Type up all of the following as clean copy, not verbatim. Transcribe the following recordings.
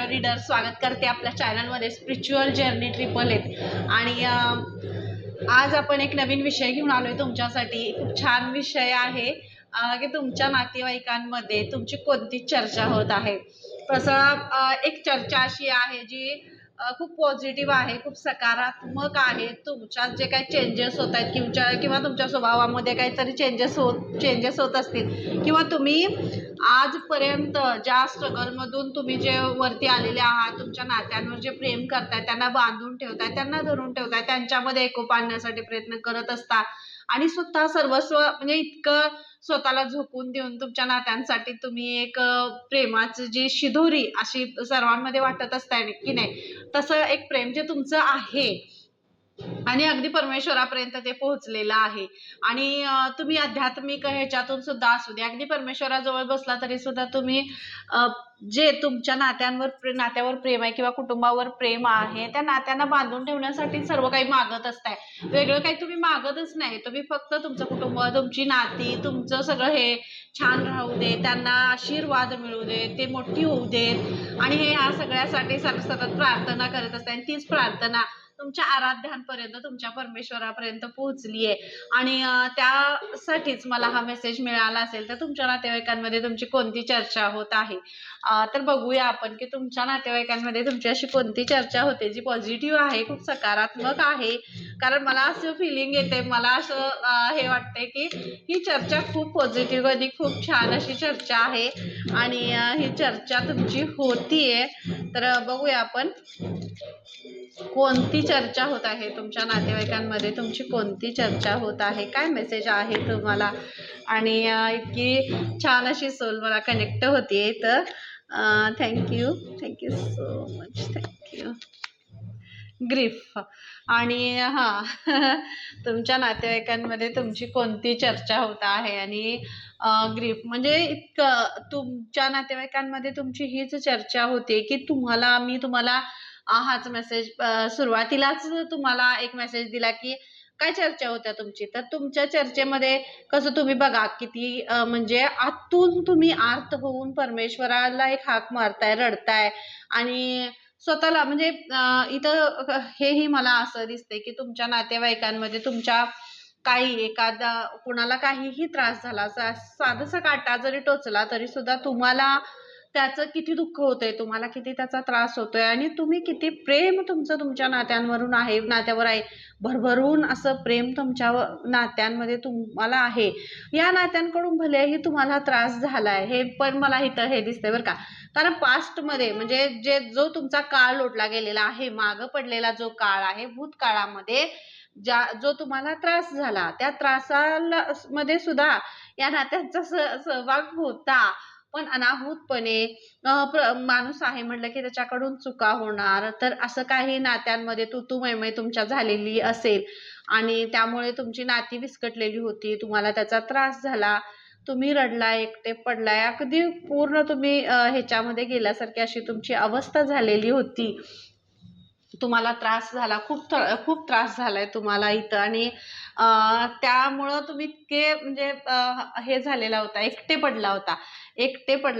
Reader, स्वागत करते आपल्या चॅनलमध्ये स्पिरिच्युअल जर्नी 888 आणि आज आपण एक नवीन विषय घेऊन आलोय तुमच्यासाठी। खूप छान विषय आहे की तुमच्या नातेवाईकांमध्ये तुमची कोणती चर्चा होत आहे। तसं एक चर्चा अशी आहे जी खूप पॉझिटिव्ह आहे, खूप सकारात्मक आहे। तुमच्यात जे काही चेंजेस होत आहेत किंवा तुमच्या स्वभावामध्ये काहीतरी चेंजेस होत असतील किंवा तुम्ही आजपर्यंत ज्या स्ट्रगलमधून तुम्ही जे वरती आलेले आहात, तुमच्या नात्यांवर जे प्रेम करताय, त्यांना बांधून ठेवताय, त्यांना धरून ठेवताय, त्यांच्यामध्ये एकोपा आणण्यासाठी प्रयत्न करत असता आणि स्वतः सर्वस्व म्हणजे इतकं स्वतःला झोकून देऊन तुमच्या नात्यांसाठी तुम्ही एक प्रेमाची जी शिदोरी अशी सर्वांमध्ये वाटत असताय की नाही, तसं एक प्रेम जे तुमचं आहे आणि अगदी परमेश्वरापर्यंत ते पोहोचलेलं आहे। आणि तुम्ही आध्यात्मिक ह्याच्यातून सुद्धा असू दे, अगदी परमेश्वराजवळ बसला तरी सुद्धा तुम्ही जे तुमच्या नात्यावर प्रेम आहे किंवा कुटुंबावर प्रेम आहे, त्या नात्यांना बांधून ठेवण्यासाठी सर्व काही मागत असताय। वेगळं काही तुम्ही मागतच नाही, तुम्ही फक्त तुमचं कुटुंब, तुमची नाती, तुमचं सगळं हे छान राहू दे, त्यांना आशीर्वाद मिळू दे, ते मोठी होऊ देत आणि हे ह्या सगळ्यासाठी सतत प्रार्थना करत असताय। आणि तीच प्रार्थना तुमच्या आराध्यांपर्यंत, तुमच्या परमेश्वरापर्यंत पोहोचली आहे आणि त्यासाठीच मला हा मेसेज मिळाला असेल। तर तुमच्या नातेवाईकांमध्ये तुमची कोणती चर्चा होत आहे, तर बघूया आपण की तुमच्या नातेवाईकांमध्ये तुमची अशी कोणती चर्चा होते जी पॉझिटिव्ह आहे, खूप सकारात्मक आहे। कारण मला असं फिलिंग येते, मला असं हे वाटतंय की ही चर्चा खूप पॉझिटिव्ह आणि खूप छान अशी चर्चा आहे आणि ही चर्चा तुमची होतीये। तर बघूया आपण कोणती चर्चा होत आहे तुमच्या नातेवाईकांमध्ये, तुमची कोणती चर्चा होत आहे, काय मेसेज आहे तुम्हाला। आणि इतकी छान अशी सोल मला कनेक्ट होतीये, तर thank you so much, thank you. Grief आणि तुमच्या नातेवाईकांमध्ये तुमची कोणती चर्चा होत आहे आणि ग्रीफ म्हणजे इतकं तुमच्या नातेवाईकांमध्ये तुमची हीच चर्चा होते की मी तुम्हाला हाच मेसेज सुरुवातीलाच तुम्हाला एक मेसेज दिला की काय चर्चा होत्या तुमची। तर तुमच्या चर्चेमध्ये कसं तुम्ही बघा किती म्हणजे आतून तुम्ही आर्त होऊन परमेश्वराला एक हाक मारताय, रडताय आणि स्वतःला म्हणजे इथं हेही मला असं दिसतंय की तुमच्या नातेवाईकांमध्ये तुमच्या एखादा कुणाला काहीही त्रास झाला, साधासा काटा जरी टोचला तरी सुद्धा तुम्हाला त्याचं किती दुःख होतंय, तुम्हाला किती त्याचा त्रास होतोय आणि तुम्ही किती प्रेम तुमच्या नात्यावर आहे, भरभरून असं प्रेम तुमच्या नात्यांमध्ये तुम्हाला आहे। या नात्यांकडून भलेही तुम्हाला त्रास झालाय, हे पण मला इथं हे दिसतंय बरं का। कारण पास्टमध्ये म्हणजे जो तुमचा काळ लोटला गेलेला आहे, मागं पडलेला जो काळ आहे, भूतकाळामध्ये जो तुम्हाला त्रास झाला, त्या मध्ये सुद्धा या नात्यांचा सहभाग होता, पण अनाहूतपणे माणूस आहे म्हटलं की त्याच्याकडून चुका होणार। तर असं काही नात्यांमध्ये तू-तू-मै-मै तुमच्या झालेली असेल आणि त्यामुळे तुमची नाती विस्कटलेली होती, तुम्हाला त्याचा त्रास झाला, तुम्ही रडलाय, एकटे पडलाय, अगदी पूर्ण तुम्ही ह्याच्यामध्ये गेल्यासारखी अशी तुमची अवस्था झालेली होती, तुम्हाला त्रास झाला, खूप त्रास झालाय तुम्हाला इथं आणि त्यामुळं तुम्ही इतके म्हणजे हे झालेला होता, एकटे पडला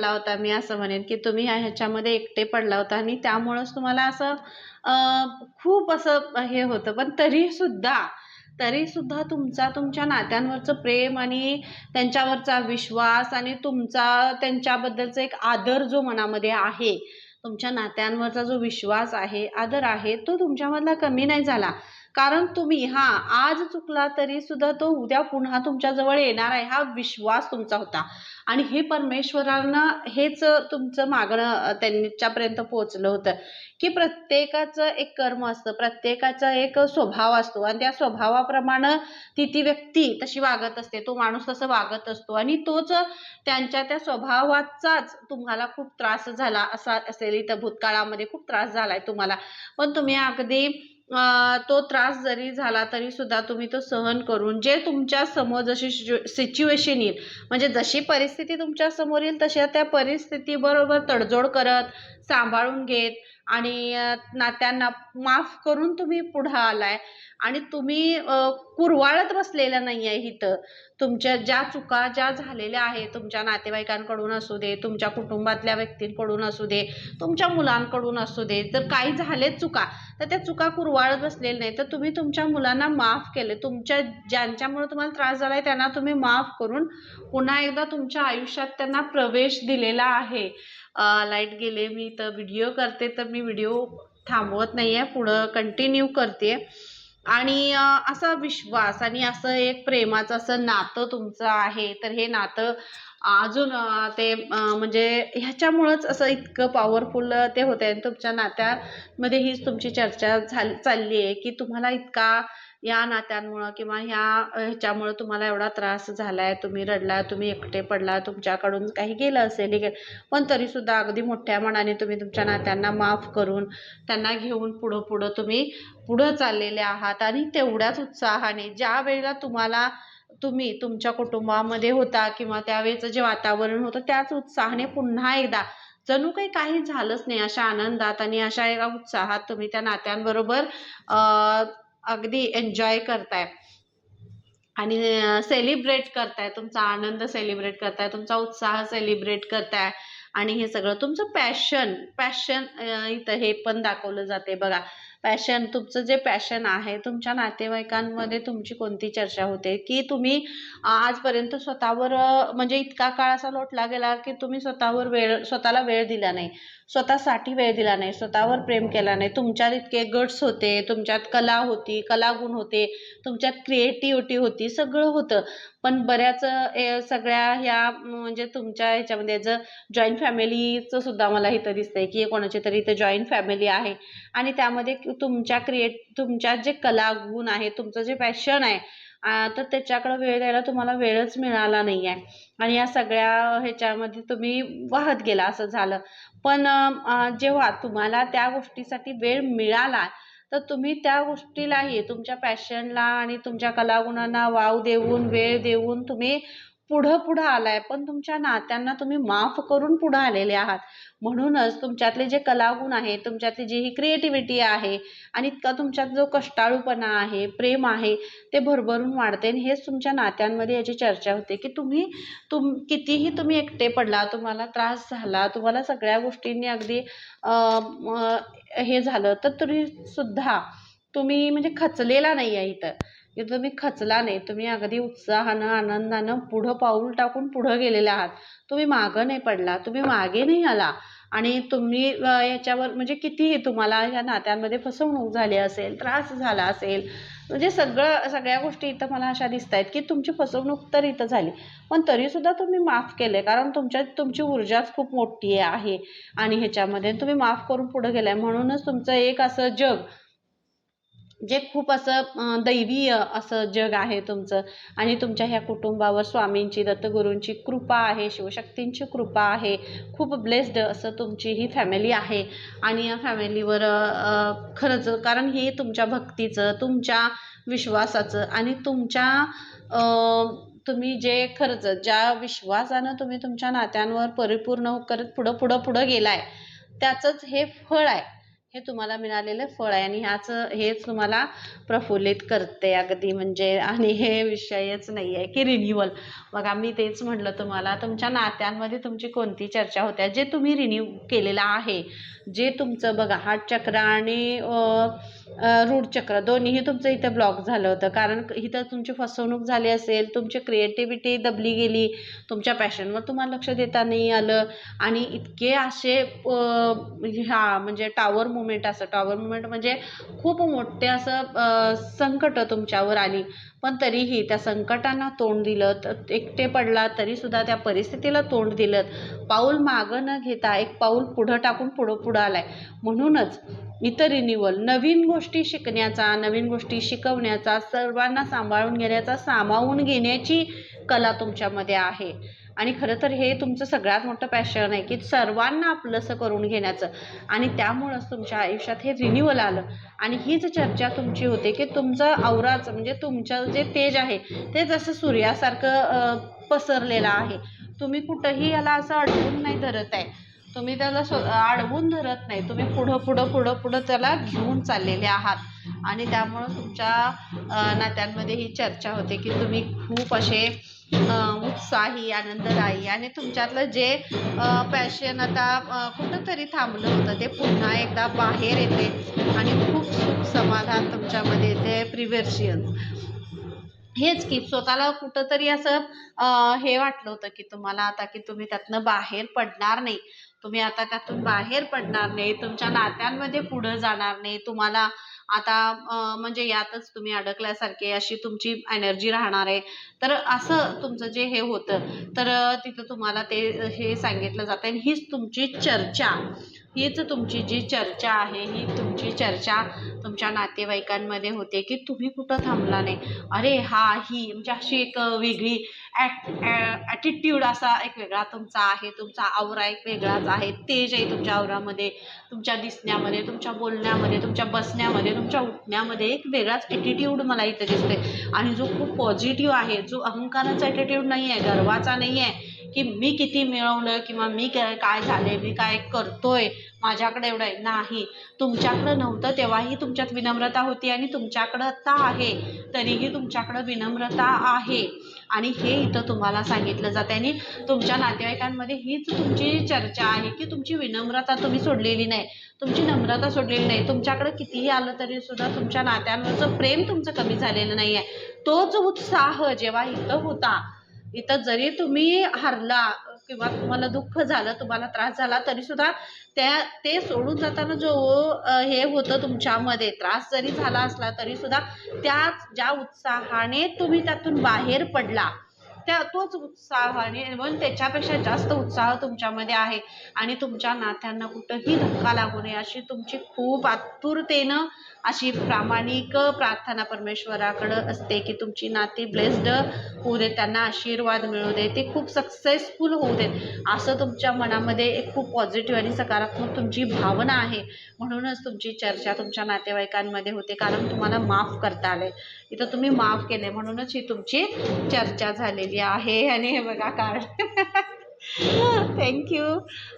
होता। मी असं म्हणेन की तुम्ही ह्याच्यामध्ये एकटे पडला होता आणि त्यामुळंच तुम्हाला असं खूप असं हे होतं। पण तरी सुद्धा तुमच्या नात्यांवरचं प्रेम आणि त्यांच्यावरचा विश्वास आणि तुमचा त्यांच्याबद्दलचा एक आदर जो मनामध्ये आहे, तुमच्या नात्यांवरचा जो विश्वास आहे, आदर आहे, तो तुमच्यामधला कमी नाही झाला। कारण तुम्ही आज चुकला तरी सुद्धा तो उद्या पुन्हा तुमच्या जवळ येणार आहे, हा विश्वास तुमचा होता आणि हे परमेश्वरानं हेच तुमचं मागणं त्यांच्यापर्यंत पोहोचलं होतं की प्रत्येकाचं एक कर्म असतं, प्रत्येकाचा एक स्वभाव असतो आणि त्या स्वभावाप्रमाणे ती व्यक्ती तशी वागत असते, तो माणूस तसं वागत असतो आणि तोच त्यांच्या त्या स्वभावाचाच तुम्हाला खूप त्रास झाला असेल। इथं भूतकाळामध्ये खूप त्रास झालाय तुम्हाला, पण तुम्ही अगदी तो त्रास जरी झाला तरी सुद्धा तुम्ही तो सहन करून जे तुमच्या समोर जशी सिच्युएशन येईल, म्हणजे जशी परिस्थिती तुमच्या समोर येईल तशा त्या परिस्थितीबरोबर तडजोड करत सांभाळून घेत आणि नात्यांना माफ करून तुम्ही पुढं आलाय आणि तुम्ही कुरवाळत बसलेला नाही आहे इथं. तुमच्या ज्या चुका ज्या झालेल्या आहेत तुमच्या नातेवाईकांकडून असू दे, तुमच्या कुटुंबातल्या व्यक्तींकडून असू दे, तुमच्या मुलांकडून असू दे, जर काही झालेत चुका तर त्या चुका कुरवाळत बसलेल्या नाही, तर तुम्ही तुमच्या मुलांना माफ केले. तुमच्या ज्यांच्यामुळे तुम्हाला त्रास झालाय त्यांना तुम्ही माफ करून पुन्हा एकदा तुमच्या आयुष्यात त्यांना प्रवेश दिलेला आहे. लाईट गेले, मी तर व्हिडिओ करते तर मी व्हिडिओ थांबवत नाहीये, पुढं कंटिन्यू करते. आणि असा विश्वास आणि असं एक प्रेमाचं असं नातं तुमचं आहे, तर हे नातं अजून ते म्हणजे ह्याच्यामुळंच असं इतकं पॉवरफुल ते होते. आणि तुमच्या नात्यामध्ये हीच तुमची चर्चा चालली आहे की तुम्हाला इतका या नात्यांमुळं किंवा ह्याच्यामुळं तुम्हाला एवढा त्रास झालाय, तुम्ही रडला, तुम्ही एकटे पडला, तुमच्याकडून काही गेलं असेल पण तरी सुद्धा अगदी मोठ्या मनाने तुम्ही तुमच्या नात्यांना माफ करून त्यांना घेऊन पुढं पुढं तुम्ही पुढं चाललेले आहात. आणि तेवढ्याच उत्साहाने ज्या वेळेला तुम्ही तुमच्या कुटुंबामध्ये होता किंवा त्यावेळेचं जे वातावरण होतं त्याच उत्साहाने पुन्हा एकदा जणू काही झालंच नाही अशा आनंदात आणि अशा एका उत्साहात तुम्ही त्या नात्यांबरोबर अगदी एन्जॉय करताय आणि सेलिब्रेट करताय, तुमचा आनंद सेलिब्रेट करताय, तुमचा उत्साह सेलिब्रेट करताय. आणि हे सगळं तुमचं पॅशन इथं हे पण दाखवलं जाते बघा. पॅशन, तुमचं जे पॅशन आहे, तुमच्या नातेवाईकांमध्ये तुमची कोणती चर्चा होते की तुम्ही आजपर्यंत स्वतःवर म्हणजे इतका काळ असा लोटला गेला की तुम्ही स्वतःला वेळ दिला नाही, स्वतःसाठी वेळ दिला नाही, स्वतःवर प्रेम केला नाही. तुमच्यात इतके गट्स होते, तुमच्यात कला होती, कलागुण होते, तुमच्यात क्रिएटिव्हिटी होती, सगळं होतं. पण बऱ्याच सगळ्या ह्या म्हणजे तुमच्या ह्याच्यामध्ये जर जॉईंट फॅमिलीचं सुद्धा मला इथं दिसतंय की कोणाची तरी इथं जॉईंट फॅमिली आहे आणि त्यामध्ये तुमच्या जे कलागुण आहे, तुमचं जे पॅशन आहे तर त्याच्याकडे वेळ द्यायला तुम्हाला वेळच मिळाला नाही आहे. आणि या सगळ्या ह्याच्यामध्ये तुम्ही वाहत गेला असं झालं. पण जेव्हा तुम्हाला त्या गोष्टीसाठी वेळ मिळाला तर तुम्ही त्या गोष्टीलाही तुमच्या पॅशनला आणि तुमच्या कलागुणांना वाव देऊन वेळ देऊन तुम्ही पुढं आलाय. पण तुमच्या नात्यांना तुम्ही माफ करून पुढे आलेले आहात. म्हणूनच तुमच्यातले जे कलागुण आहे, तुमच्यातली जी ही क्रिएटिव्हिटी आहे आणि इतका तुमच्यात जो कष्टाळूपणा आहे, प्रेम आहे, ते भरभरून वाढते. आणि हेच तुमच्या नात्यांमध्ये याची चर्चा होते की कितीही तुम्ही एकटे पडला, तुम्हाला त्रास झाला, तुम्हाला सगळ्या गोष्टींनी अगदी हे झालं तर तरी सुद्धा तुम्ही म्हणजे खचलेला नाही आहे इथं. तुम्ही खचला नाही, तुम्ही अगदी उत्साहानं आनंदानं पुढं पाऊल टाकून पुढं गेलेले आहात. तुम्ही मागं नाही पडला, तुम्ही मागे नाही आला. आणि तुम्ही याच्यावर म्हणजे कितीही तुम्हाला या नात्यांमध्ये फसवणूक झाली असेल, त्रास झाला असेल, म्हणजे सगळ्या गोष्टी इथं मला अशा दिसत आहेत की तुमची फसवणूक तर इथं झाली पण तरी सुद्धा तुम्ही माफ केले, कारण तुमची ऊर्जाच खूप मोठी आहे आणि ह्याच्यामध्ये तुम्ही माफ करून पुढे गेलाय. म्हणूनच तुमचं एक असं जग जे खूप असं दैवीय असं जग आहे तुमचं. आणि तुमच्या ह्या कुटुंबावर स्वामींची, दत्तगुरूंची कृपा आहे, शिवशक्तींची कृपा आहे. खूप ब्लेस्ड असं तुमची ही फॅमिली आहे. आणि या फॅमिलीवर खरंच कारण हे तुमच्या भक्तीचं, तुमच्या विश्वासाचं आणि तुम्ही जे खरंच ज्या विश्वासानं तुम्ही तुमच्या नात्यांवर परिपूर्ण करत पुढं गेलाय त्याचंच हे फळ आहे. हे तुम्हाला मिळालेलं फळ आहे आणि हेच तुम्हाला प्रफुल्लित करते अगदी म्हणजे. आणि हे विषयच नाही आहे की रिन्यूअल. बघा मी तेच म्हटलं तुम्हाला, तुमच्या नात्यांमध्ये तुमची कोणती चर्चा होत्या, जे तुम्ही रिन्यू केलेलं आहे, जे तुमचं बघा हार्ट चक्र आणि रूट चक्र दोन्हीही तुमचं इथं ब्लॉक झालं होतं. कारण इथं तुमची फसवणूक झाली असेल, तुमची क्रिएटिव्हिटी दबली गेली, तुमच्या पॅशनवर तुम्हाला लक्ष देता नाही आलं आणि इतके असे म्हणजे टॉवर मुवमेंट म्हणजे खूप मोठे असं संकट तुमच्यावर आली. पण तरीही त्या संकटांना तोंड दिलं, एकटे पडला तरी सुद्धा त्या परिस्थितीला तोंड दिलं, पाऊल मागं न घेता एक पाऊल पुढं टाकून पुढं आलाय. म्हणूनच इतर रिन्युअल, नवीन गोष्टी शिकण्याचा, नवीन गोष्टी शिकवण्याचा, सर्वांना सांभाळून घेण्याचा, सामावून घेण्याची कला तुमच्यामध्ये आहे. आणि खरं तर हे तुमचं सगळ्यात मोठं पॅशन आहे की सर्वांना आपलंसं करून घेण्याचं. आणि त्यामुळंच तुमच्या आयुष्यात हे रिन्युअल आलं. आणि हीच चर्चा तुमची होते की तुमचं औराचं म्हणजे तुमचं जे तेज आहे ते जसं सूर्यासारखं पसरलेलं आहे. तुम्ही कुठंही याला असं अडवून नाही धरत आहे. तुम्ही त्याला अडवून धरत नाही, तुम्ही पुढं पुढं पुढं पुढं त्याला घेऊन चाललेले आहात. आणि त्यामुळं तुमच्या नात्यांमध्ये ही चर्चा होते की तुम्ही खूप असे उत्साही, आनंददायी आणि तुमच्यातलं जे पॅशन आता कुठंतरी थांबलं होतं ते पुन्हा एकदा बाहेर येते आणि खूप सुख समाधान तुमच्यामध्ये येते. प्रिव्हर्शियन्स हेच की स्वतःला कुठंतरी असं हे वाटलं होतं की तुम्हाला आता की तुम्ही त्यातनं बाहेर पडणार नाही, तुम्ही आता त्यातून बाहेर पडणार नाही, तुमच्या नात्यांमध्ये पुढं जाणार नाही, तुम्हाला आता म्हणजे यातच तुम्ही अडकल्यासारखे अशी तुमची एनर्जी राहणार आहे. तर असं तुमचं जे हे होतं, तर तिथं तुम्हाला ते हे सांगितलं जातं आणि हीच तुमची चर्चा, हीच तुमची जी चर्चा आहे, ही तुमची चर्चा तुमच्या नातेवाईकांमध्ये होते की तुम्ही कुठं थांबला नाही. अरे हा ही म्हणजे अशी एक वेगळी ॲटिट्यूड असा एक वेगळा तुमचा आहे, तुमचा औरा एक वेगळाच आहे, तेज आहे तुमच्या औरामध्ये, तुमच्या दिसण्यामध्ये, तुमच्या बोलण्यामध्ये, तुमच्या बसण्यामध्ये, तुमच्या उठण्यामध्ये एक वेगळाच ॲटिट्यूड मला इथं दिसतोय. आणि जो खूप पॉझिटिव्ह आहे, जो अहंकाराचा ॲटिट्यूड नाही आहे, गर्वाचा नाही आहे की मी किती मिळवलं किंवा मी काय झाले, मी काय करतोय, माझ्याकडे एवढं आहे, नाही. तुमच्याकडं नव्हतं तेव्हाही तुमच्यात विनम्रता होती आणि तुमच्याकडं आता आहे तरीही तुमच्याकडं विनम्रता आहे. आणि हे इथं तुम्हाला सांगितलं जातं आणि तुमच्या नातेवाईकांमध्ये हीच तुमची चर्चा आहे की तुमची विनम्रता तुम्ही सोडलेली नाही, तुमची नम्रता सोडलेली नाही. तुमच्याकडं कितीही आलं तरी सुद्धा तुमच्या नात्यांवरचं प्रेम तुमचं कमी झालेलं नाही आहे. तोच उत्साह जेव्हा इथं होता, इथं जरी तुम्ही हरला किंवा तुम्हाला दुःख झालं, तुम्हाला त्रास झाला तरी सुद्धा ते सोडून जाताना जो हे होतं तुमच्यामध्ये, त्रास जरी झाला असला तरी सुद्धा त्याच ज्या उत्साहाने तुम्ही त्यातून बाहेर पडला, तोच उत्साहाने पण त्याच्यापेक्षा जास्त उत्साह तुमच्यामध्ये आहे. आणि तुमच्या नात्यांना कुठंही धक्का लागू नये अशी तुमची खूप आतुरतेनं अशी प्रामाणिक प्रार्थना परमेश्वराकडं असते की तुमची नाती ब्लेस्ड होऊ देत, त्यांना आशीर्वाद मिळू दे, ते खूप सक्सेसफुल होऊ देत, असं तुमच्या मनामध्ये एक खूप पॉझिटिव्ह आणि सकारात्मक तुमची भावना आहे. म्हणूनच तुमची चर्चा तुमच्या नातेवाईकांमध्ये होते, कारण तुम्हाला माफ करता आलंय, इथं तुम्ही माफ केले म्हणूनच ही तुमची चर्चा झालेली आहे. आणि हे बघा कार्ड थँक्यू.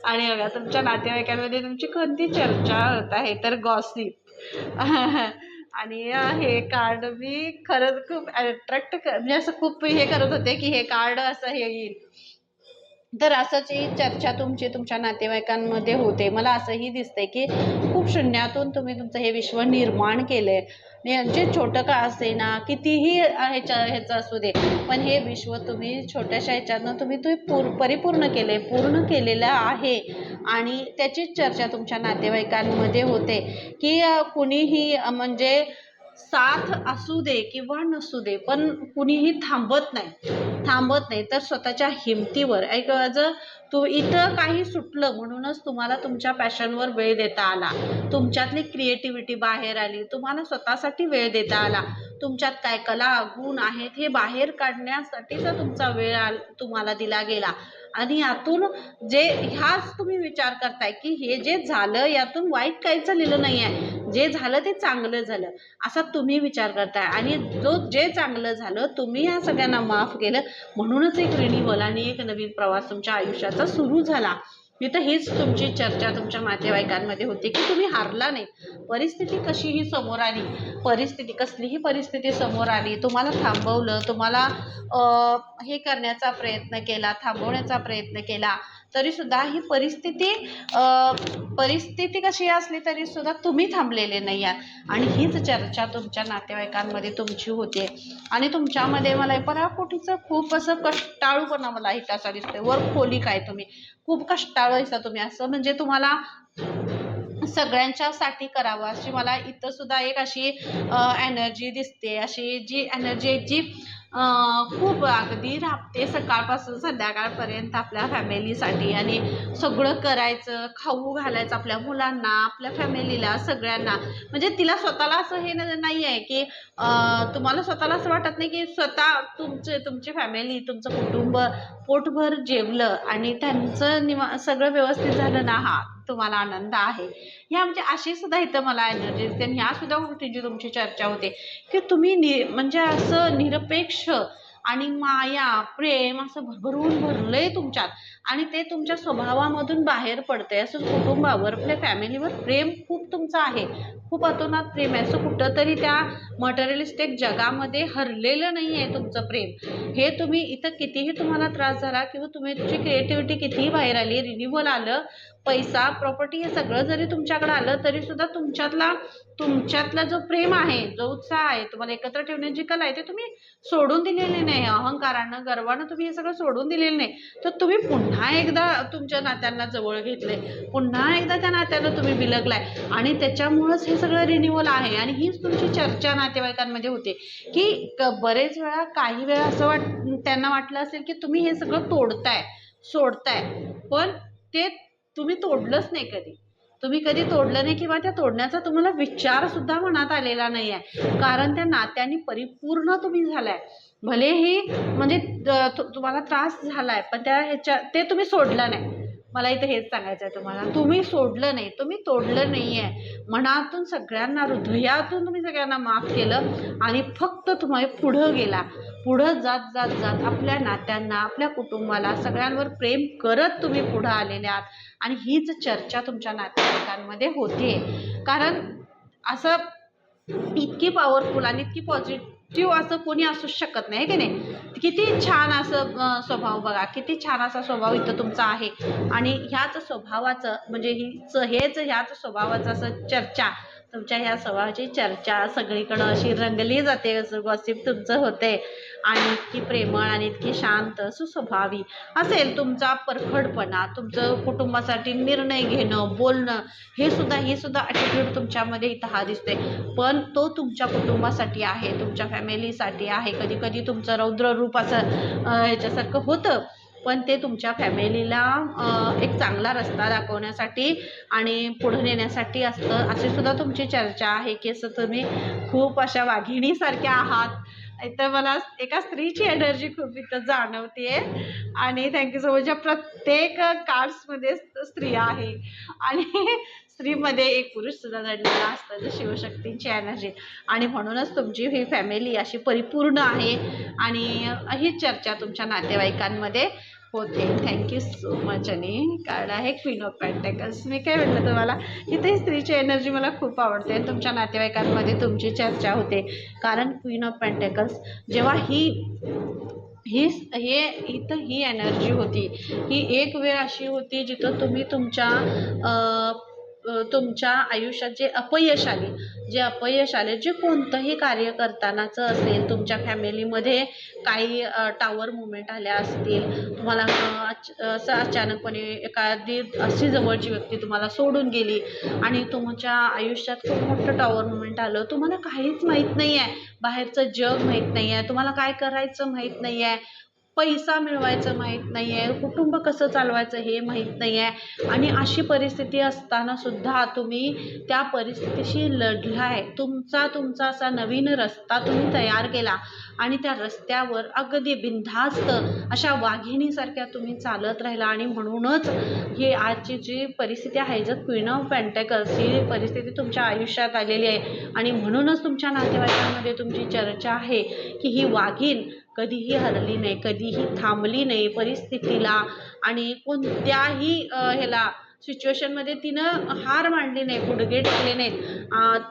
आणि बघा तुमच्या नातेवाईकांमध्ये तुमची कोणती चर्चा होत आहे, तर गॉसिप. आणि हे कार्ड मी खरंच खूप अट्रॅक्ट म्हणजे असं खूप हे करत होते की हे कार्ड असं हे येईल, तर असंच ही चर्चा तुमची तुमच्या नातेवाईकांमध्ये होते. मला असंही दिसतंय की खूप शून्यातून तुम्ही तुमचं हे विश्व निर्माण केलंय, जे छोटं का असे ना, कितीही ह्याचं असू दे, पण हे विश्व तुम्ही छोट्याशा ह्याच्यातनं तुम्ही परिपूर्ण केले, पूर्ण केलेलं आहे. आणि त्याचीच चर्चा तुमच्या नातेवाईकांमध्ये होते की कुणीही म्हणजे साथ असू दे किंवा नसू दे, पण कुणीही थांबत नाही तर स्वतःच्या हिमतीवर एक जर तू इथं काही सुटलं म्हणूनच तुम्हाला तुमच्या पॅशनवर वेळ देता आला, तुमच्यातली क्रिएटिव्हिटी बाहेर आली, तुम्हाला स्वतःसाठी वेळ देता आला, तुमच्यात काय कला गुण आहेत हे बाहेर काढण्यासाठीचा तुमचा वेळ तुम्हाला दिला गेला. आणि यातून जे ह्याच तुम्ही विचार करताय की हे जे झालं यातून वाईट काहीच झालेलं नाही आहे, जे झालं ते चांगलं झालं असा तुम्ही विचार करताय. आणि जे चांगलं झालं तुम्ही या सगळ्यांना माफ केलं, म्हणूनच एक रिन्यूअल आणि एक नवीन प्रवास तुमच्या आयुष्याचा सुरू झाला. इथं हीच तुमची चर्चा तुमच्या नातेवाईकांमध्ये होती की तुम्ही हारला नाही. परिस्थिती कशीही समोर आली, कसलीही परिस्थिती समोर आली, तुम्हाला थांबवलं, तुम्हाला हे करण्याचा प्रयत्न केला, थांबवण्याचा प्रयत्न केला, तरी सुद्धा ही परिस्थिती कशी असली तरी सुद्धा तुम्ही थांबलेले नाही आहात. आणि हीच चर्चा तुमच्या नातेवाईकांमध्ये तुमची होते. आणि तुमच्यामध्ये मला पराकोटीचं खूप असं कष्टाळूपणा मला इथं असा दिसतोय, वर खोली काय तुम्ही खूप कष्टाळू आहे तुम्ही, असं म्हणजे तुम्हाला सगळ्यांच्यासाठी करावं अशी मला इथं सुद्धा एक अशी एनर्जी दिसते. अशी जी एनर्जी आहे जी खूप अगदी राबते सकाळपासून संध्याकाळपर्यंत आपल्या फॅमिलीसाठी, आणि सगळं करायचं, खाऊ घालायचं आपल्या मुलांना, आपल्या फॅमिलीला, सगळ्यांना. म्हणजे तिला स्वतःला असं हे नाही आहे की तुम्हाला स्वतःला असं वाटत नाही की स्वतः तुमची फॅमिली, तुमचं कुटुंब पोटभर जेवलं आणि त्यांचं सगळं व्यवस्थित झालं ना, हा तुम्हाला आनंद आहे. ह्या म्हणजे अशी सुद्धा इथं मला एनर्जी दिसते. ह्या सुद्धा गोष्टींची तुमची चर्चा होते की तुम्ही म्हणजे असं निरपेक्ष आणि माया प्रेम असं भरभरून भरलंय तुमच्यात आणि ते तुमच्या स्वभावामधून बाहेर पडतंय. असं कुटुंबावर आपल्या फॅमिलीवर प्रेम खूप तुमचं आहे, खूप अतोनात प्रेम आहे. असं कुठंतरी त्या मटेरियलिस्टिक जगामध्ये हरलेलं नाही आहे तुमचं प्रेम. हे तुम्ही इथं कितीही तुम्हाला त्रास झाला किंवा तुमची क्रिएटिव्हिटी कितीही बाहेर आली, रिन्युअल आलं, पैसा प्रॉपर्टी हे सगळं जरी तुमच्याकडे आलं तरी सुद्धा तुमच्यातला जो प्रेम आहे, जो उत्साह आहे, तुम्हाला एकत्र ठेवण्याची कला आहे, ते तुम्ही सोडून दिलेले नाही. अहंकारानं गर्वानं तुम्ही हे सगळं सोडून दिलेलं नाही. तर तुम्ही पुन्हा एकदा तुमच्या नात्यांना जवळ घेतले, पुन्हा एकदा त्या नात्यानं तुम्ही बिलगलाय आणि त्याच्यामुळंच हे सगळं रिन्युअल आहे. आणि हीच तुमची चर्चा नातेवाईकांमध्ये होते की बरेच वेळा काही वेळा असं त्यांना वाटलं असेल की तुम्ही हे सगळं तोडताय, सोडताय, पण ते तुम्ही तोडलंच नाही कधी. तुम्ही कधी तोडलं नाही किंवा त्या तोडण्याचा तुम्हाला विचार सुद्धा मनात आलेला नाही आहे. कारण त्या नात्याने परिपूर्ण तुम्ही झालाय. भलेही म्हणजे तुम्हाला त्रास झालाय, पण ते तुम्ही सोडलं नाही. मला इथे हेच सांगायचं आहे तुम्हाला, तुम्ही सोडलं नाही, तुम्ही तोडलं नाही आहे. मनातून सगळ्यांना, हृदयातून तुम्ही सगळ्यांना माफ केलं आणि फक्त तुम्ही पुढं गेला. पुढं जात जात जात आपल्या नात्यांना, आपल्या कुटुंबाला, सगळ्यांवर प्रेम करत तुम्ही पुढं आलेले आहात. आणि हीच चर्चा तुमच्या नातेवाईकांमध्ये होते. कारण असं इतकी पॉवरफुल आणि इतकी पॉझिटिव्ह असं कोणी असू शकत नाही, की नाही. किती छान असं स्वभाव बघा, किती छान असा स्वभाव इथं तुमचा आहे. आणि ह्याच स्वभावाचं म्हणजे ह्याच स्वभावाचं असं चर्चा, तुमच्या ह्या स्वभावाची चर्चा सगळीकडं अशी रंगली जाते, असं गॉसिप तुमचं होते. आणि इतकी प्रेमळ आणि इतकी शांत सुस्वभावी असेल तुमचा परखडपणा, तुमचं कुटुंबासाठी निर्णय घेणं, बोलणं, ही सुद्धा ॲटिट्यूड तुमच्यामध्ये इथं हा दिसते. पण तो तुमच्या कुटुंबासाठी आहे, तुमच्या फॅमिलीसाठी आहे. कधी कधी तुमचं रौद्र रूप असं ह्याच्यासारखं होतं, पण ते तुमच्या फॅमिलीला एक चांगला रस्ता दाखवण्यासाठी आणि पुढे नेण्यासाठी असतं. अशी सुद्धा तुमची चर्चा आहे की असं तुम्ही खूप अशा वाघिणीसारख्या आहात. इथं मला एका स्त्रीची एनर्जी खूप इथं जाणवते. आणि थँक्यू सो मच. प्रत्येक कार्ड्समध्ये स्त्री आहे आणि स्त्रीमध्ये एक पुरुष सुद्धा दडलेला असतं, जे शिवशक्तींची एनर्जी. आणि म्हणूनच तुमची ही फॅमिली अशी परिपूर्ण आहे आणि ही चर्चा तुमच्या नातेवाईकांमध्ये होते. Thank you so much. आणि कार्ड आहे क्वीन ऑफ पेंटॅकल्स. मी काय म्हटलं तुम्हाला, इथे स्त्रीची एनर्जी मला खूप आवडते आणि तुमच्या नातेवाईकांमध्ये तुमची चर्चा होते. कारण क्वीन ऑफ पेंटॅकल्स जेव्हा इथं ही एनर्जी होती, ही एक वेळ अशी होती जिथं तुम्ही तुमच्या आयुष्यात जे अपयश आले, जे कोणतंही कार्य करतानाचं असेल, तुमच्या फॅमिलीमध्ये काही टावर मुवमेंट आल्या असतील, तुम्हाला असं अचानकपणे एखादी अशी जवळची व्यक्ती तुम्हाला सोडून गेली आणि तुमच्या आयुष्यात खूप मोठं टावर मुवमेंट आलं. तुम्हाला काहीच माहीत नाही आहे, बाहेरचं जग माहीत नाही आहे, तुम्हाला काय करायचं माहीत नाही आहे, पैसा मिळवायचं माहीत नाही आहे, कुटुंब कसं चालवायचं हे माहीत नाही आहे. आणि अशी परिस्थिती असताना सुद्धा तुम्ही त्या परिस्थितीशी लढलाय. तुमचा असा नवीन रस्ता तुम्ही तयार केला आणि त्या रस्त्यावर अगदी बिनधास्त अशा वाघिणीसारख्या तुम्ही चालत राहिला. आणि म्हणूनच ही आजची जी परिस्थिती आहे, जर क्वीन ऑफ पेंटॅकल्स ही परिस्थिती तुमच्या आयुष्यात आलेली आहे. आणि म्हणूनच तुमच्या नातेवाईकांमध्ये तुमची चर्चा आहे की ही वाघीण कधीही हरली नाही, कधीही थांबली नाही परिस्थितीला आणि कोणत्याही सिच्युएशनमध्ये तिनं हार मानली नाही, गुडघे टेकले नाहीत.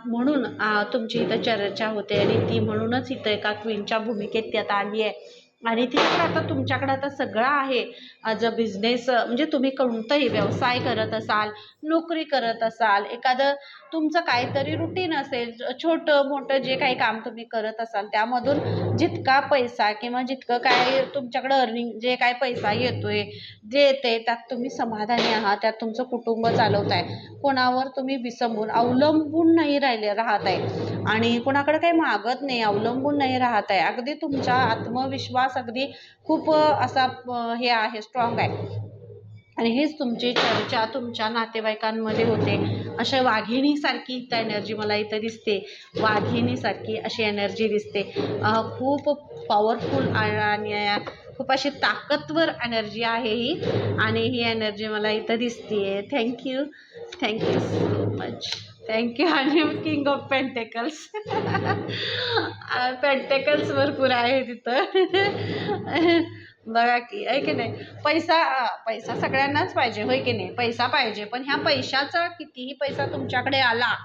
म्हणून तुमची इथं चर्चा होते आणि ती म्हणूनच इथं एका क्वीनच्या भूमिकेत त्यात आली आहे. आणि तिकडे आता तुमच्याकडे आता सगळं आहे. ॲज अ बिझनेस म्हणजे तुम्ही कोणताही व्यवसाय करत असाल, नोकरी करत असाल, एखादं तुमचं काहीतरी रुटीन असेल, छोटं मोठं जे काही काम तुम्ही करत असाल, त्यामधून जितका पैसा किंवा जितकं काय तुमच्याकडं अर्निंग, जे काय पैसा येतोय, जे येते त्यात तुम्ही समाधानी आहात, त्यात तुमचं कुटुंब चालवताय, कोणावर तुम्ही अवलंबून नाही राहत आहे आणि कोणाकडे काही मागत नाही, अवलंबून नाही राहत आहे. अगदी तुमचा आत्मविश्वास अगदी खूप असा हे आहे, स्ट्रॉंग आहे. आणि हीच तुमची चर्चा तुमच्या नातेवाईकांमध्ये होते. अशा वाघिणीसारखी इथं एनर्जी मला इथं दिसते, वाघिणीसारखी अशी एनर्जी दिसते. खूप पॉवरफुल आणि खूप अशी ताकदवर एनर्जी आहे ही. आणि ही एनर्जी मला इथं दिसते. Thank you so much. थँक्यू. आणि किंग ऑफ पेंटेकल्स. पेंटेकल्स भरपूर आहे तिथं. बघा की, आहे की नाही. पैसा सगळ्यांनाच पाहिजे, होय की नाही. पैसा पाहिजे, पण ह्या पैशाचा कितीही पैसा तुमच्याकडे आला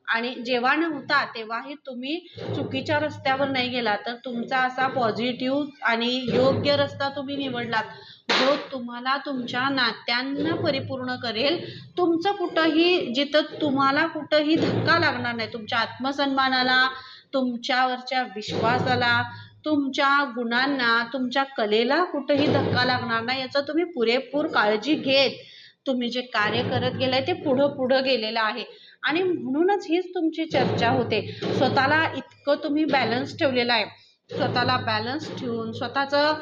आणि जेव्हा नव्हता तेव्हाही तुम्ही चुकीच्या रस्त्यावर नाही गेला, तर तुमचा असा पॉझिटिव्ह आणि योग्य रस्ता तुम्ही निवडलात, जो तुम्हाला तुमच्या नात्यांना परिपूर्ण करेल. तुमचं कुठंही, जिथं तुम्हाला कुठंही धक्का लागणार नाही, तुमच्या आत्मसन्मानाला, तुमच्यावरच्या विश्वासाला, तुमच्या गुणांना, तुमच्या कलेला कुठंही धक्का लागणार नाही, याचा तुम्ही पुरेपूर काळजी घेत तुम्ही जे कार्य करत गेलाय ते पुढं गेलेलं आहे. आणि म्हणूनच हीच तुमची चर्चा होते. स्वतःला इतकं तुम्ही बॅलन्स ठेवलेला आहे. स्वतःला बॅलन्स ठेवून, स्वतःचं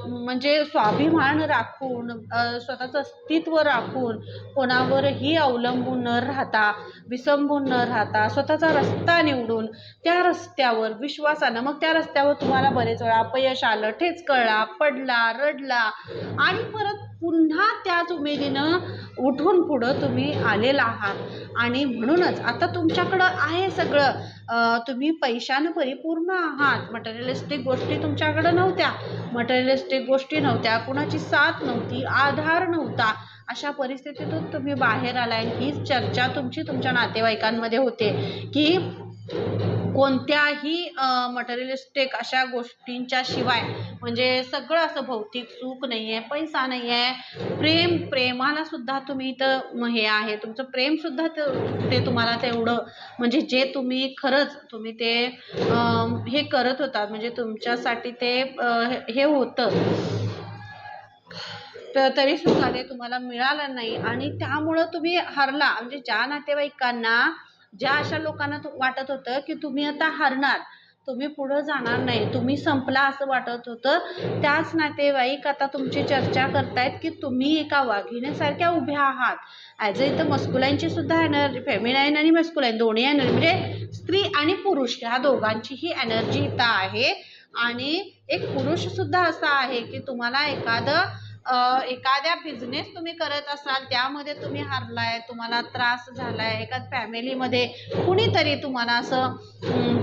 म्हणजे स्वाभिमान राखून, स्वतःचं अस्तित्व राखून, कोणावरही अवलंबून न राहता, विसंबून न राहता, स्वतःचा रस्ता निवडून त्या रस्त्यावर विश्वासानं, मग त्या रस्त्यावर तुम्हाला बरेच वेळा अपयश आलं, ठेचकळला, पडला, रडला, आणि परत पुन्हा त्याच उमेदीनं उठून पुढं तुम्ही आलेला आहात. आणि म्हणूनच आता तुमच्याकडं आहे सगळं. तुम्ही पैशानं परिपूर्ण आहात. मटेरियलिस्टिक गोष्टी तुमच्याकडं नव्हत्या, मटेरियलिस्टिक गोष्टी नव्हत्या, कुणाची साथ नव्हती, आधार नव्हता. अशा परिस्थितीतून तुम्ही बाहेर आलाय. हीच चर्चा तुमची तुमच्या नातेवाईकांमध्ये होते की कोणत्याही मटेरियलिस्टिक अशा गोष्टींच्या शिवाय, म्हणजे सगळं असं भौतिक सुख नाही आहे, पैसा नाही आहे, प्रेमाला सुद्धा तुम्ही तर हे आहे, तुमचं प्रेमसुद्धा ते तुम्हाला तेवढं, म्हणजे जे तुम्ही खरंच तुम्ही ते हे करत होता, म्हणजे तुमच्यासाठी ते हे होतं, तर तरीसुद्धा ते तुम्हाला मिळालं नाही. आणि त्यामुळं तुम्ही हरला. म्हणजे ज्या नातेवाईकांना, ज्या अशा लोकांना वाटत होतं की तुम्ही आता हरणार, तुम्ही पुढं जाणार नाही, तुम्ही संपला असं वाटत होतं, त्याच नातेवाईक आता तुमची चर्चा करतायत की तुम्ही एका वाघिणीसारख्या उभ्या आहात. ॲज इथं मस्कुलाईनची सुद्धा एनर्जी, फेमिनाईन आणि मस्कुलाईन दोन्ही एनर्जी, म्हणजे स्त्री आणि पुरुष ह्या दोघांचीही एनर्जी इथं आहे. आणि एक पुरुषसुद्धा असा आहे की तुम्हाला एखाद्या बिझनेस तुम्ही करत असाल, त्यामध्ये तुम्ही हारलाय, तुम्हाला त्रास झालाय, एका फॅमिलीमध्ये कुणीतरी तुम्हाला असं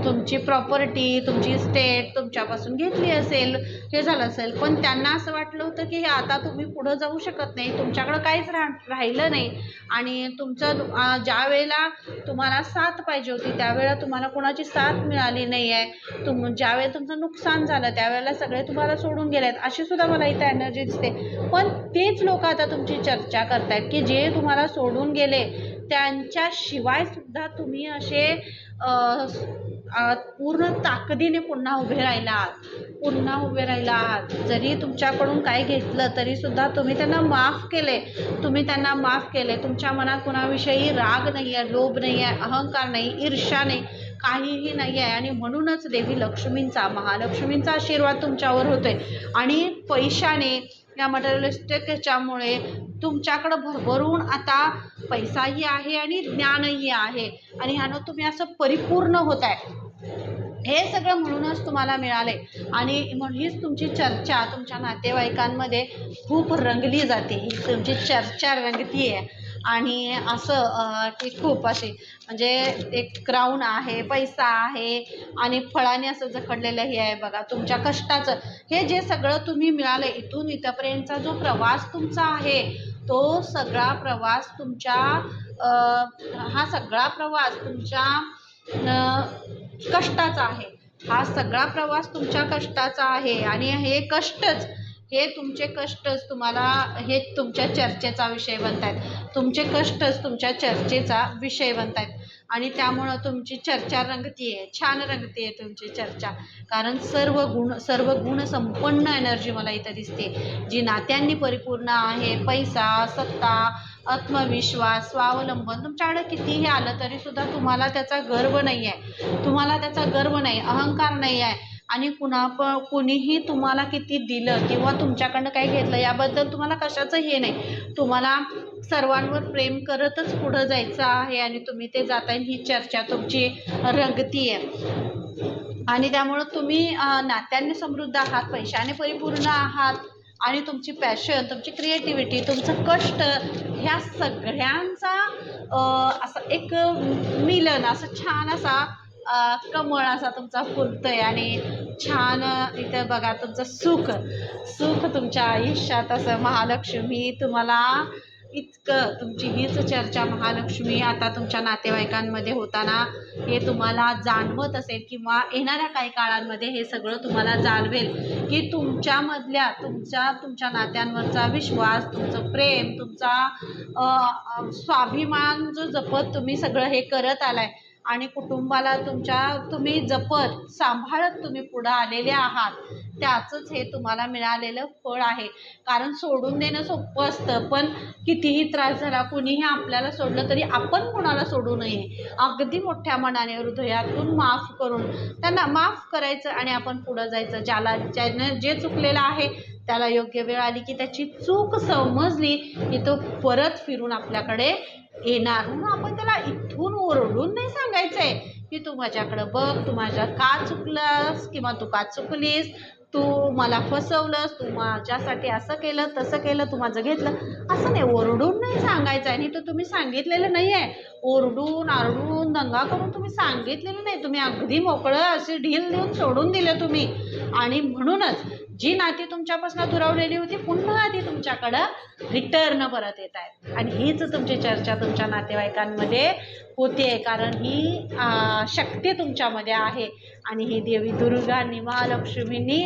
तुमची प्रॉपर्टी, तुमची स्टेट तुमच्यापासून घेतली असेल, हे झालं असेल, पण त्यांना असं वाटलं होतं की हे आता तुम्ही पुढं जाऊ शकत नाही, तुमच्याकडं काहीच राहिलं नाही. आणि तुमचं ज्या वेळेला तुम्हाला साथ पाहिजे होती त्यावेळेला तुम्हाला कोणाची साथ मिळाली नाही आहे. ज्यावेळेला तुमचं नुकसान झालं त्यावेळेला सगळे तुम्हाला सोडून गेलेत, अशी सुद्धा मला इथं एनर्जी दिसते. पण तेच लोक आता तुमची चर्चा करतायत की जे तुम्हाला सोडून गेले त्यांच्याशिवाय सुद्धा तुम्ही असे पूर्ण ताकदीने पुन्हा उभे राहिला आहात. जरी तुमच्याकडून काय घेतलं तरी सुद्धा तुम्ही त्यांना माफ केले. तुमच्या मनात कुणाविषयी राग नाही आहे, लोभ नाही आहे, अहंकार नाही, ईर्ष्या नाही, काहीही नाही आहे. आणि म्हणूनच देवी लक्ष्मींचा, महालक्ष्मींचा आशीर्वाद तुमच्यावर होतोय. आणि पैशाने, या मटेरियलिस्टिक ह्याच्यामुळे तुमच्याकडं भरभरून आता पैसाही आहे आणि ज्ञानही आहे, आणि ह्यानं तुम्ही असं परिपूर्ण होत आहे. हे सगळं म्हणूनच तुम्हाला मिळाले. आणि हीच तुमची चर्चा तुमच्या नातेवाईकांमध्ये खूप रंगली जाते, ही तुमची चर्चा रंगती आहे. आणि असं की खूप अशी, म्हणजे एक क्राऊन आहे, पैसा आहे, आणि फळाने असं जखडलेलं हे आहे बघा तुमच्या कष्टाचं. हे जे सगळं तुम्ही मिळालं, इथून इथपर्यंतचा जो प्रवास तुमचा आहे, तो सगळा प्रवास तुमच्या हा सगळा प्रवास तुमच्या कष्टाचा आहे. हा सगळा प्रवास तुमच्या कष्टाचा आहे. आणि हे तुमचे कष्टच तुम्हाला, हे तुमच्या चर्चेचा विषय बनत आहेत. तुमचे कष्टच तुमच्या चर्चेचा विषय बनत आहेत. आणि त्यामुळं तुमची चर्चा रंगतीये, छान रंगतीये तुमची चर्चा. कारण सर्व गुण संपन्न एनर्जी मला इथं दिसते, जी नात्यांनी परिपूर्ण आहे. पैसा, सत्ता, आत्मविश्वास, स्वावलंबन, तुमच्याकडे कितीही आलं तरी सुद्धा तुम्हाला त्याचा गर्व नाही आहे, अहंकार नाही आहे. आणि कुणीही तुम्हाला किती दिलं किंवा तुमच्याकडनं काही घेतलं याबद्दल तुम्हाला कशाचं हे नाही. तुम्हाला सर्वांवर प्रेम करतच पुढं जायचं आहे, आणि तुम्ही ते जाताय. ही चर्चा तुमची रंगती आहे. आणि त्यामुळं तुम्ही नात्यांनी समृद्ध आहात, पैशाने परिपूर्ण आहात, आणि तुमची पॅशन, तुमची क्रिएटिव्हिटी, तुमचं कष्ट, ह्या सगळ्यांचा असं एक मिलन असं छान असा कमळ असा तुमचा फुलतोय आणि छान इथं बघा तुमचं सुख सुख तुमच्या आयुष्यात असं महालक्ष्मी तुम्हाला इतकं तुमची हीच चर्चा महालक्ष्मी आता तुमच्या नातेवाईकांमध्ये होताना हे तुम्हाला जाणवत असेल किंवा येणाऱ्या काही काळांमध्ये हे सगळं तुम्हाला जाणवेल की तुमच्यामधल्या तुमच्या नात्यांवरचा विश्वास तुमचं प्रेम तुमचा स्वाभिमान जो जपत तुम्ही सगळं हे करत आलाय आणि कुटुंबाला तुमच्या तुम्ही जपत सांभाळत तुम्ही पुढं आलेले आहात त्याचंच हे तुम्हाला मिळालेलं फळ आहे. कारण सोडून देणं सोपं असतं पण कितीही त्रास झाला कुणीही आपल्याला सोडलं तरी आपण कुणाला सोडू नये. अगदी मोठ्या मनाने हृदयातून माफ करून त्यांना माफ करायचं आणि आपण पुढं जायचं. ज्यानं जे चुकलेलं आहे त्याला योग्य वेळ आली की त्याची चूक समजली की तो परत फिरून आपल्याकडे येणार. म्हणून आपण त्याला इथून ओरडून नाही सांगायचंय की तू माझ्याकडं बघ तू माझ्या का चुकलास किंवा तू का चुकलीस तू मला फसवलंस तू माझ्यासाठी असं केलं तसं केलं तू माझं घेतलं असं नाही. ओरडून नाही सांगायचं आणि तो तुम्ही सांगितलेलं नाही आहे. ओरडून आरडून दंगा करून तुम्ही सांगितलेलं नाही. तुम्ही अगदी मोकळं असे ढील देऊन सोडून दिलं तुम्ही आणि म्हणूनच जी नाती तुमच्यापासून दुरावलेली होती पुन्हा ती तुमच्याकडं रिटर्न परत येत आहेत. आणि हीच तुमची चर्चा तुमच्या नातेवाईकांमध्ये होते कारण ही शक्ती तुमच्यामध्ये आहे आणि ही देवी दुर्गा महालक्ष्मींनी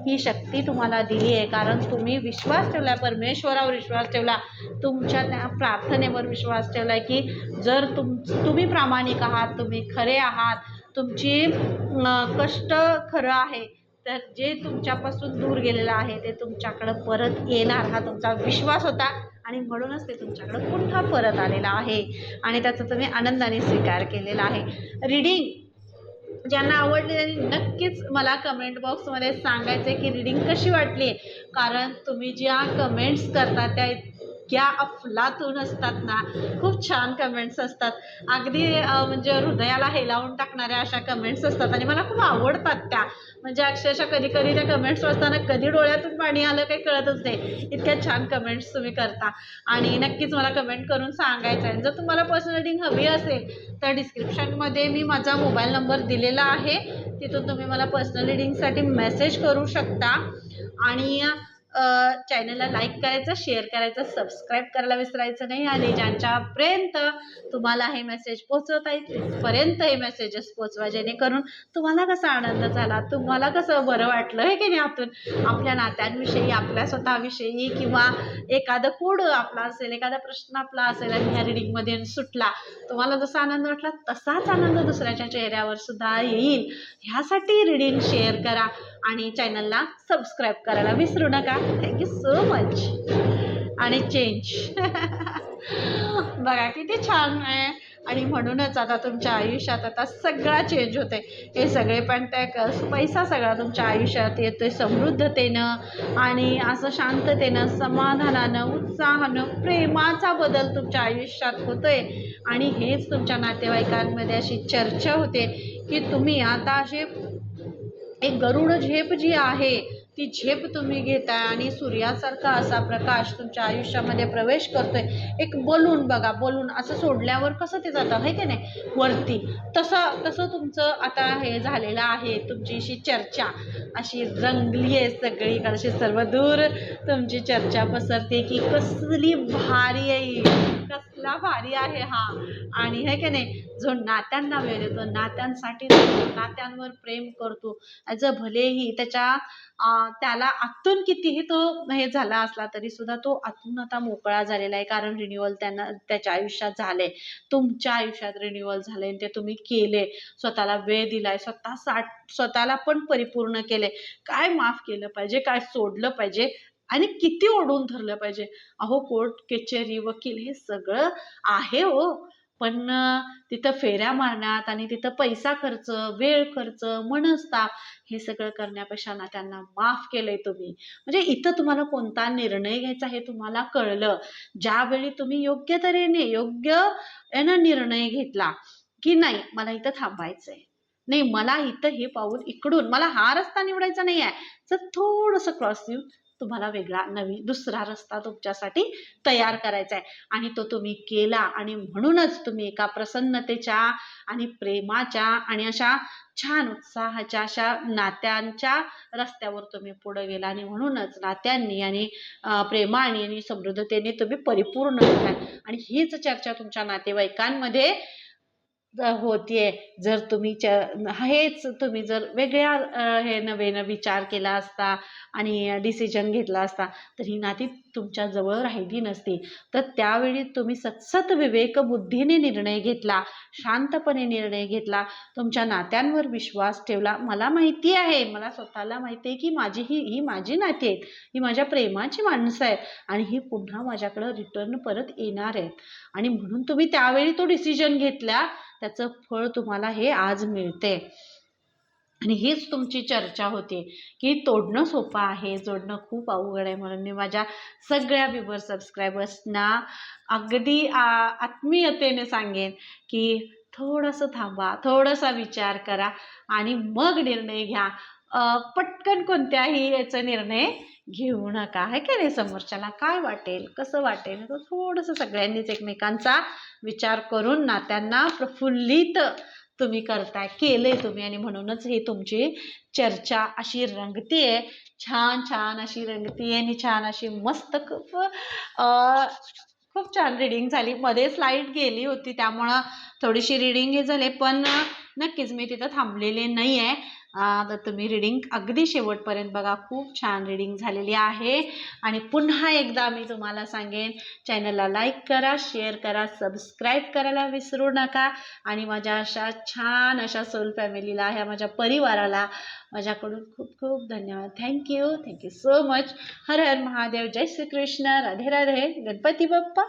ही शक्ती तुम्हाला दिली आहे. कारण तुम्ही विश्वास ठेवला परमेश्वरावर विश्वास ठेवला तुमच्या त्या प्रार्थनेवर विश्वास ठेवला की जर तुम्ही प्रामाणिक आहात तुम्ही खरे आहात तुमची कष्ट खरं आहे तर जे तुमच्यापासून दूर गेलेलं आहे ते तुमच्याकडं परत येणार हा तुमचा विश्वास होता आणि म्हणूनच ते तुमच्याकडं पुन्हा परत आलेलं आहे आणि त्याचा तुम्ही आनंदाने स्वीकार केलेला आहे. रीडिंग ज्यांना आवडली त्यांनी नक्कीच मला कमेंट बॉक्समध्ये सांगायचं आहे की रीडिंग कशी वाटली. कारण तुम्ही ज्या कमेंट्स करता त्या इतक्या अफलातून असतात ना. खूप छान कमेंट्स असतात अगदी म्हणजे हृदयाला हेलावून टाकणाऱ्या अशा कमेंट्स असतात आणि मला खूप आवडतात त्या. म्हणजे अक्षरशः कधी कधी त्या कमेंट्स वाचताना कधी डोळ्यातून पाणी आलं काही कळतच नाही. इतक्या छान कमेंट्स तुम्ही करता आणि नक्कीच मला कमेंट करून सांगायचं आहे. जर तुम्हाला पर्सनल रीडिंग हवी असेल तर डिस्क्रिप्शनमध्ये मी माझा मोबाईल नंबर दिलेला आहे तिथून तुम्ही मला पर्सनल रीडिंगसाठी मेसेज करू शकता. आणि चॅनलला लाईक करायचं शेअर करायचं सबस्क्राईब करायला विसरायचं नाही. आणि ज्यांच्यापर्यंत तुम्हाला हे मेसेज पोचवता येईल तिथपर्यंत हे मेसेजेस पोचवा जेणेकरून तुम्हाला कसा आनंद झाला तुम्हाला कसं बरं वाटलं हे की नाही आतून आपल्या नात्यांविषयी आपल्या स्वतःविषयी किंवा एखादं कोड आपला असेल एखादा प्रश्न आपला असेल आणि ह्या रीडिंगमध्ये सुटला तुम्हाला जसा आनंद वाटला तसाच आनंद दुसऱ्याच्या चेहऱ्यावर सुद्धा येईल. ह्यासाठी रीडिंग शेअर करा आणि चॅनलला सबस्क्राईब करायला विसरू नका. Thank you so much. आणि चेंज बघा किती छान आहे आणि म्हणूनच आता तुमच्या आयुष्यात आता सगळा चेंज होते. हे सगळे पण त्या पैसा सगळा तुमच्या आयुष्यात येतोय समृद्धतेनं आणि असं शांततेनं समाधानानं उत्साहानं प्रेमाचा बदल तुमच्या आयुष्यात होतोय. आणि हेच तुमच्या नातेवाईकांमध्ये अशी चर्चा होते की तुम्ही आता अशी एक गरुड झेप जी आहे ती झेप तुम्ही घेताय आणि सूर्यासारखा असा प्रकाश तुमच्या आयुष्यामध्ये प्रवेश करतोय. एक बलून बघा बलून असं सोडल्यावर कसं ते जातं आहे की नाही वरती तसं तुमचं आता हे झालेलं आहे. तुमची अशी चर्चा अशी रंगली आहे सगळीकडे सर्व दूर तुमची चर्चा पसरते की कसली भारी आहे कसला भारी आहे हा. आणि हे की नाही जो नात्यांना वेळ देतो नात्यांसाठी नात्यांवर प्रेम करतो जर भलेही त्याला आतून कितीही तो हे झाला असला तरी सुद्धा तो आतून आता मोकळा झालेला आहे. कारण रिन्युअल त्याच्या आयुष्यात झालंय तुमच्या आयुष्यात रिन्युअल झालंय ते तुम्ही केले स्वतःला वेळ दिलाय स्वतःला पण परिपूर्ण केले. काय माफ केलं पाहिजे काय सोडलं पाहिजे आणि किती ओढून धरलं पाहिजे. अहो कोर्ट कचेरी वकील हे सगळं आहे हो पण तिथं फेऱ्या मारण्यात आणि तिथं पैसा खर्च वेळ खर्च मनस्ताप हे सगळं करण्यापेक्षा ना त्यांना माफ केलंय तुम्ही. म्हणजे इथं तुम्हाला कोणता निर्णय घ्यायचा हे तुम्हाला कळलं. ज्यावेळी तुम्ही योग्य तऱ्हेने योग्य निर्णय घेतला की नाही मला इथं थांबायचंय नाही मला इथं हे पाऊल इकडून मला हा रस्ता निवडायचा नाही आहे तर थोडंसं क्रॉस येऊन तुम्हाला वेगळा दुसरा रस्ता तुमच्यासाठी तयार करायचा आहे आणि तो तुम्ही केला आणि म्हणूनच तुम्ही एका प्रसन्नतेच्या आणि प्रेमाच्या आणि अशा छान उत्साहाच्या अशा नात्यांच्या रस्त्यावर तुम्ही पुढे गेला आणि म्हणूनच नात्यांनी आणि प्रेमाने आणि समृद्धतेने तुम्ही परिपूर्ण झाला आणि हीच चर्चा तुमच्या नातेवाईकांमध्ये होतीये. जर तुम्ही हेच तुम्ही जर वेगळ्या हे नवेनं विचार केला असता आणि डिसिजन घेतला असता तर ही नाती तुमच्या जवळ राहिली नसती. तर त्यावेळी तुम्ही सतत विवेकबुद्धीने निर्णय घेतला, शांतपणे निर्णय घेतला, तुमच्या नात्यांवर विश्वास ठेवला. मला माहिती आहे, मला स्वतःला माहिती आहे की ही माझी नाती आहेत, ही माझ्या प्रेमाची माणसं आहेत आणि ही पुन्हा माझ्याकडं रिटर्न परत येणार आहेत आणि म्हणून तुम्ही त्यावेळी तो डिसिजन घेतला, त्याचं फळ तुम्हाला हे आज मिळते. आणि हीच तुमची चर्चा होती की तोडणं सोपं आहे, जोडणं खूप अवघड आहे. म्हणून मी माझ्या सगळ्या व्ह्यूवर सबस्क्रायबर्सना अगदी आत्मीयतेने सांगेन की थोडंसं थांबा, थोडासा विचार करा आणि मग निर्णय घ्या. पटकन कोणत्याही याचा निर्णय घेऊ नका, आहे की नाही. समोरच्याला काय वाटेल, कसं वाटेल, तर थोडंसं सगळ्यांनीच एकमेकांचा विचार करून नात्यांना प्रफुल्लित तुम्ही केलंय तुम्ही आणि म्हणूनच ही तुमची चर्चा अशी रंगतीये, छान छान अशी रंगतीये आणि छान अशी मस्त खूप छान रीडिंग झाली. मध्येच लाईट गेली होती त्यामुळं थोडीशी रीडिंग हे झाले, पण नक्कीच मी तिथं थांबलेले नाही आहे. तर तुम्ही रीडिंग अगदी शेवटपर्यंत बघा, खूप छान रीडिंग झालेली आहे. आणि पुन्हा एकदा मी तुम्हाला सांगेन, चॅनलला लाईक करा, शेअर करा, सबस्क्राईब करायला विसरू नका आणि माझ्या अशा छान अशा सोल फॅमिलीला, ह्या माझ्या परिवाराला माझ्याकडून खूप खूप धन्यवाद. Thank you so much. Har Har Mahadev, जय श्री कृष्ण, राधे राधे, गणपती बाप्पा.